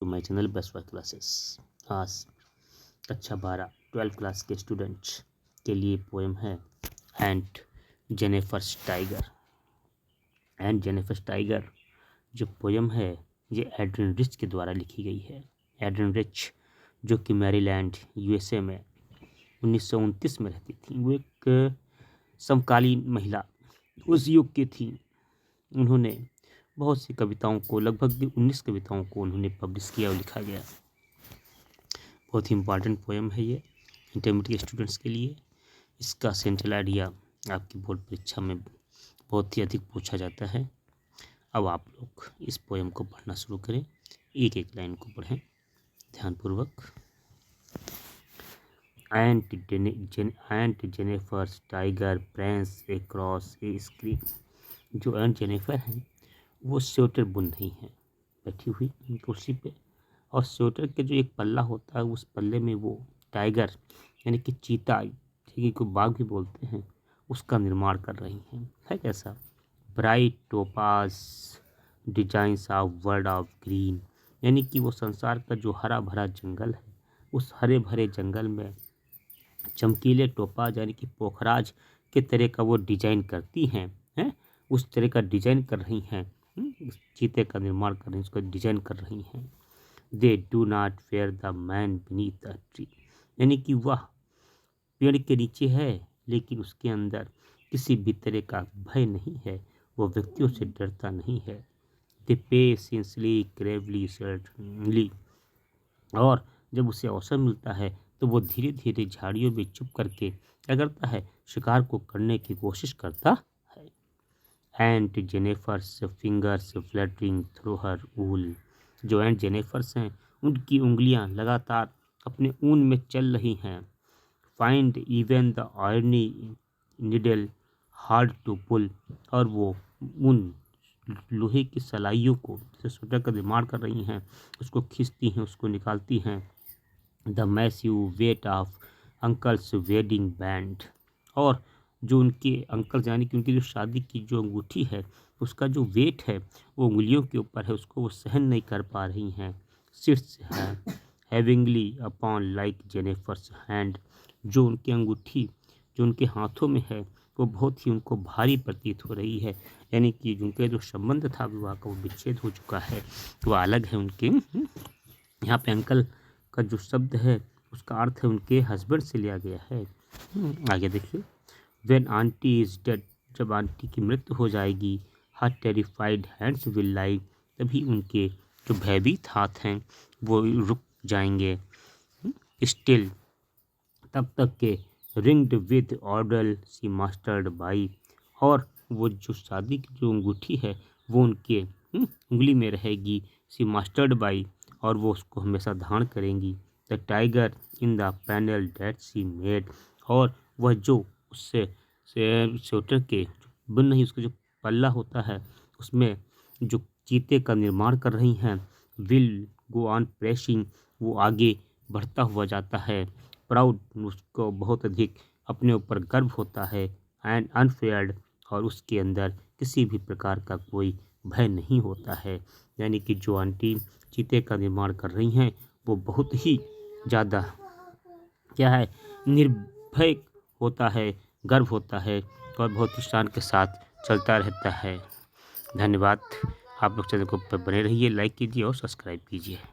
To my channel best work classes. आज कक्षा 12 12th class के स्टूडेंट्स के लिए पोएम है and Jennifer's tiger. And Jennifer's tiger जो पोएम है ये एड्रिन रिच के द्वारा लिखी गई है। एड्रिन रिच जो कि मैरीलैंड यूएसए में 1929 में रहती थी। वो एक समकालीन महिला उस युग की थी। उन्होंने बहुत सी कविताओं को, लगभग 19 कविताओं को उन्होंने पब्लिश किया और लिखा गया। बहुत ही इम्पॉर्टेंट पोएम है ये इंटरमीडिएट स्टूडेंट्स के लिए। इसका सेंट्रल आइडिया आपकी बोर्ड परीक्षा में बहुत ही अधिक पूछा जाता है। अब आप लोग इस पोएम को पढ़ना शुरू करें, एक एक लाइन को पढ़ें ध्यानपूर्वक। Aunt Jennifer's tiger prance across a screen. जो एंट जेनिफर हैं वो स्वेटर बुन रही हैं बैठी हुई कुर्सी पे, और स्वेटर के जो एक पल्ला होता है उस पल्ले में वो टाइगर यानी कि चीता, ठीक है, बाघ भी बोलते हैं, उसका निर्माण कर रही हैं। है कैसा? Bright topaz designs of world of green, यानी कि वो संसार का जो हरा भरा जंगल है उस हरे भरे जंगल में चमकीले टोपाज यानी कि पोखराज के तरह का वो डिजाइन करती हैं, उस तरह का डिजाइन कर रही हैं। उस चीते का निर्माण कर रही हैं, उसको डिजाइन कर रही हैं। They do not fair the man beneath the tree, यानी कि वह पेड़ के नीचे है लेकिन उसके अंदर किसी भी तरह का भय नहीं है, वो व्यक्तियों से डरता नहीं है। दे पेशेंसली ग्रेवली सर्टनली, और जब उसे अवसर मिलता है तो वो धीरे धीरे झाड़ियों में चुप करके क्या करता है, शिकार को करने की कोशिश करता है। एंट जेनिफर्स फिंगर्स फ्लटरिंग थ्रू हर वूल, जो एंट जेनिफर्स हैं उनकी उंगलियां लगातार अपने ऊन में चल रही हैं। Find even the irony needle hard to pull, और वो उन लोहे की सलाइयों को जैसे स्वेटर का निर्माण कर रही हैं उसको खींचती हैं, उसको निकालती हैं। The massive weight of uncle's wedding band, और जो उनके अंकल यानी कि उनकी जो शादी की जो अंगूठी है उसका जो वेट है वो उंगलियों के ऊपर है, उसको वो सहन नहीं कर पा रही हैं। सिट्स है हैविंगली अपॉन लाइक जेनिफर्स हैंड, जो उनकी अंगूठी जो उनके हाथों में है वो बहुत ही उनको भारी प्रतीत हो रही है, यानी कि उनके जो संबंध था विवाह का वो विच्छेद हो चुका है, वो अलग है उनके। यहाँ पे अंकल का जो शब्द है उसका अर्थ है उनके हस्बैंड से लिया गया है। आगे देखिए। व्हेन आंटी इज डेड, जब आंटी की मृत्यु हो जाएगी, हर टेरिफाइड हैंड्स विल लाई, तभी उनके जो भयभीत हाथ हैं वो रुक जाएंगे। स्टिल, तब तक के ringed with order sea mastered by, और वो जो शादी की जो अंगूठी है वो उनके उंगली में रहेगी। सी मास्टर्ड बाई, और वो उसको हमेशा धारण करेंगी। The tiger in the panel date sea made, और वह जो उससे स्वेटर के बुन रही उसका जो पल्ला होता है उसमें जो चीते का निर्माण कर रही हैं। विल गो ऑन प्रेसिंग, वो आगे बढ़ता हुआ जाता है। प्राउड, उसको बहुत अधिक अपने ऊपर गर्व होता है। एंड अनफेयर्ड, और उसके अंदर किसी भी प्रकार का कोई भय नहीं होता है, यानी कि जो आंटी चीते का निर्माण कर रही हैं वो बहुत ही ज़्यादा क्या है, निर्भय होता है, गर्व होता है और बहुत ही शान के साथ चलता रहता है। धन्यवाद। आप लोग चैनल को बने रहिए, लाइक कीजिए और सब्सक्राइब कीजिए।